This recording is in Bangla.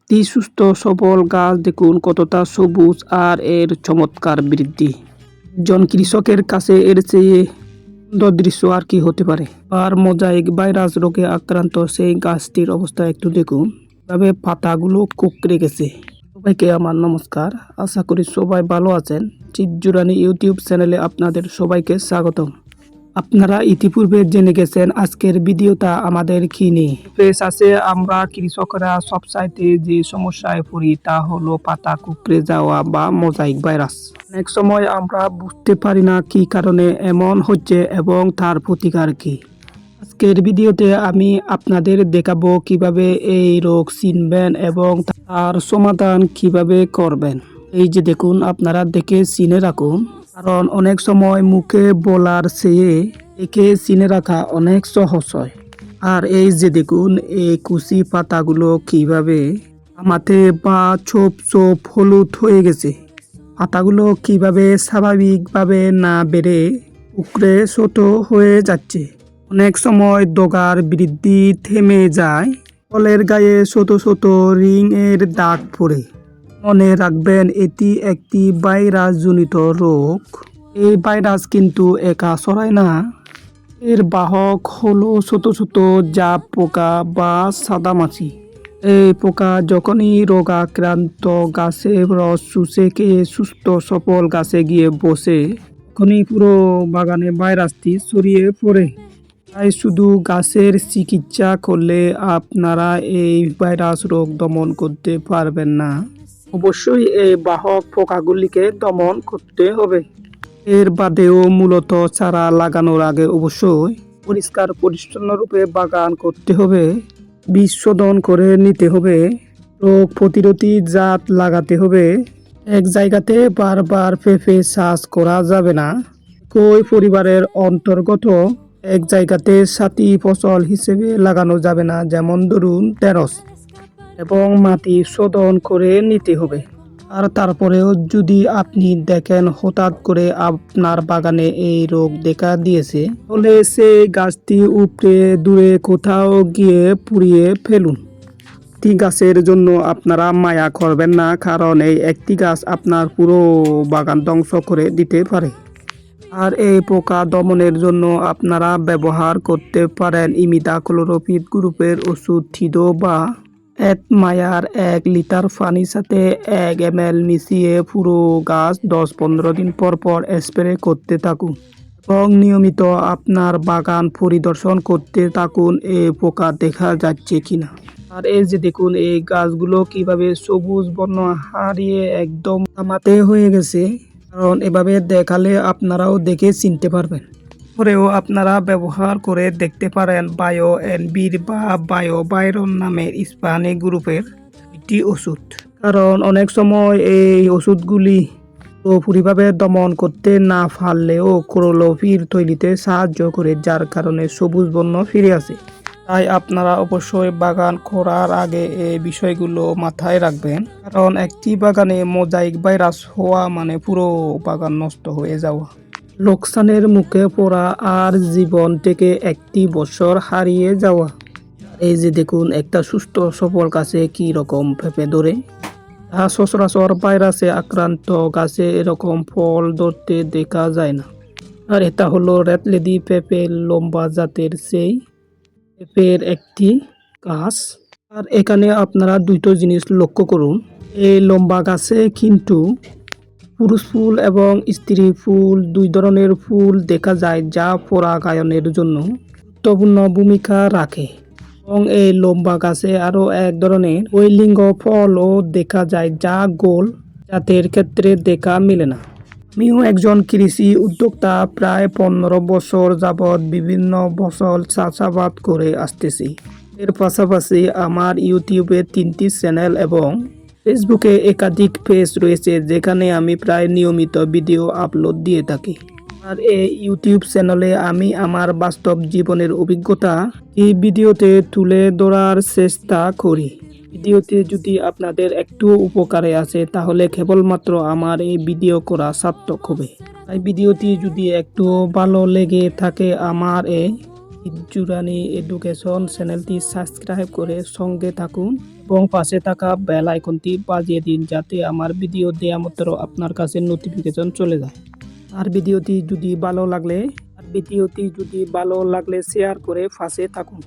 একটি সুস্থ সবল গাছ দেখুন কতটা সবুজ আর এর চমৎকার বৃদ্ধি। একজন কৃষকের কাছে এর চেয়ে সুন্দর দৃশ্য আর কি হতে পারে। আর মোজাইক ভাইরাস রোগে আক্রান্ত সেই গাছটির অবস্থা একটু দেখুন, তবে পাতাগুলো কুঁকড়ে গেছে। সবাইকে আমার নমস্কার, আশা করি সবাই ভালো আছেন। চিৎজুরানি ইউটিউব চ্যানেলে আপনাদের সবাইকে স্বাগতম। আপনারা ইতিপূর্বে জেনে গেছেন আজকের ভিডিওটা আমাদের কি নিয়ে। পেশ আছে আমরা কৃষকরা সবচাইতে যে সমস্যায় পড়ি তা হলো পাতা কুঁকড়ে যাওয়া বা মোজাইক ভাইরাস। অনেক সময় আমরা বুঝতে পারি না কি কারণে এমন হচ্ছে এবং তার প্রতিকার কি। আজকের ভিডিওতে আমি আপনাদের দেখাবো কিভাবে এই রোগ চিনবেন এবং তার সমাধান কিভাবে করবেন। এই যে দেখুন, আপনারা দেখে চিনে রাখুন, কারণ অনেক সময় মুখে বলার চেয়ে একে চিনে রাখা অনেক সহজ হয়। আর এই যে দেখুন, এই কুচি পাতাগুলো কিভাবে আমাতে বা ছোপ ছোপ হলুদ হয়ে গেছে। পাতাগুলো কিভাবে স্বাভাবিকভাবে না বেড়ে উকড়ে ছোট হয়ে যাচ্ছে। অনেক সময় ডগার বৃদ্ধি থেমে যায়, ফলের গায়ে ছোট ছোট রিং এর দাগ পড়ে। মনে রাখবেন, এটি একটি ভাইরাসজনিত রোগ। এই ভাইরাস কিন্তু একা ছড়ায় না, এর বাহক হলো ছোট ছোট জাপ পোকা বা সাদামাছি। এই পোকা যখনই রোগাক্রান্ত গাছের রস চুষে খেয়ে সুস্থ সফল গাছে গিয়ে বসে, তখনই পুরো বাগানে ভাইরাসটি ছড়িয়ে পড়ে। তাই শুধু গাছের চিকিৎসা করলে আপনারা এই ভাইরাস রোগ দমন করতে পারবেন না, অবশ্যই এই বাহক পোকাগুলিকে দমন করতে হবে। এর বাদেও মূলত চারা লাগানোর আগে অবশ্যই পরিষ্কার পরিচ্ছন্ন রূপে বাগান করতে হবে, বীজ শোধন করে নিতে হবে, রোগ প্রতিরোধী জাত লাগাতে হবে। এক জায়গাতে বারবার পেঁপে চাষ করা যাবে না। একই পরিবারের অন্তর্গত এক জায়গাতে সাথী ফসল হিসেবে লাগানো যাবে না, যেমন ধরুন ঢেঁড়স, এবং মাটি শোধন করে নিতে হবে। আর তারপরেও যদি আপনি দেখেন হঠাৎ করে আপনার বাগানে এই রোগ দেখা দিয়েছে, তাহলে সেই গাছটি উপড়ে দূরে কোথাও গিয়ে পুড়িয়ে ফেলুন। একটি গাছের জন্য আপনারা মায়া করবেন না, কারণ এই একটি গাছ আপনার পুরো বাগান ধ্বংস করে দিতে পারে। আর এই পোকা দমনের জন্য আপনারা ব্যবহার করতে পারেন ইমিডাক্লোপিড গ্রুপের ওষুধ থিদো বা এথমায়ার 1 লিটার পানির সাথে 1 ml মিশিয়ে পুরো গাছ 10-15 দিন পর পর স্প্রে করতে থাকুন এবং নিয়মিত আপনার বাগান পরিদর্শন করতে থাকুন এই পোকা দেখা যাচ্ছে কিনা। আর এই যে দেখুন, এই গাছগুলো কিভাবে সবুজ বর্ণ হারিয়ে একদম তামাটে হয়ে গেছে, কারণ এভাবে দেখালে আপনারাও দেখে চিনতে পারবেন। পরেও আপনারা ব্যবহার করে দেখতে পারেন বায়ো এনবির বা বায়ো বাইরন নামের স্প্রে গ্রুপের একটি ওষুধ, কারণ অনেক সময় এই ওষুধগুলি পুরোপুরিভাবে দমন করতে না পারলেও ক্লোরোফিল তৈরিতে সাহায্য করে, যার কারণে সবুজ বর্ণ ফিরে আসে। তাই আপনারা অবশ্যই বাগান করার আগে এই বিষয়গুলো মাথায় রাখবেন, কারণ একটি বাগানে মোজাইক ভাইরাস হওয়া মানে পুরো বাগান নষ্ট হয়ে যাওয়া, লোকসানের মুখে পড়া আর জীবন থেকে একটি বছর হারিয়ে যাওয়া। এই যে দেখুন, একটা সুস্থ সফল গাছে কি রকম পেঁপে ধরে, তা সচরাচর ভাইরাসে আক্রান্ত গাছে এরকম ফল ধরতে দেখা যায় না। আর এটা হলো রেড লেডি পেঁপে, লম্বা জাতের সেই পেঁপের একটি গাছ। আর এখানে আপনারা দুটো জিনিস লক্ষ্য করুন, এই লম্বা গাছে কিন্তু পুরুষ ফুল এবং স্ত্রী ফুল দুই ধরনের ফুল দেখা যায়, যা পরাগায়নের জন্য গুরুত্বপূর্ণ ভূমিকা রাখে। এবং এই লম্বা গাছে আরও এক ধরনের বৈলিঙ্গ ফলও দেখা যায়, যা গোল জাতের ক্ষেত্রে দেখা মেলে না। আমিও একজন কৃষি উদ্যোক্তা, প্রায় 15 বছর যাবৎ বিভিন্ন ফসল চাষাবাদ করে আসতেছি। এর পাশাপাশি আমার ইউটিউবে 3টি চ্যানেল এবং ফেসবুকে একাধিক পেজ রয়েছে, যেখানে আমি প্রায় নিয়মিত ভিডিও আপলোড দিয়ে থাকি। আর এই ইউটিউব চ্যানেলে আমি আমার বাস্তব জীবনের অভিজ্ঞতা এই ভিডিওতে তুলে ধরার চেষ্টা করি। ভিডিওতে যদি আপনাদের একটু উপকারে আসে, তাহলে কেবলমাত্র আমার এই ভিডিও করা সার্থক হবে। তাই ভিডিওটি যদি একটু ভালো লেগে থাকে, আমার এই চিৎজুরানি এডুকেশন চ্যানেলটি সাবস্ক্রাইব করে সঙ্গে থাকুন এবং পাশে থাকা বেল আইকনটি বাজিয়ে দিন যাতে আমার ভিডিও দেয়া মাত্র আপনার কাছে নোটিফিকেশন চলে যায়। আর ভিডিওটি যদি ভালো লাগলে শেয়ার করে পাশে থাকুন।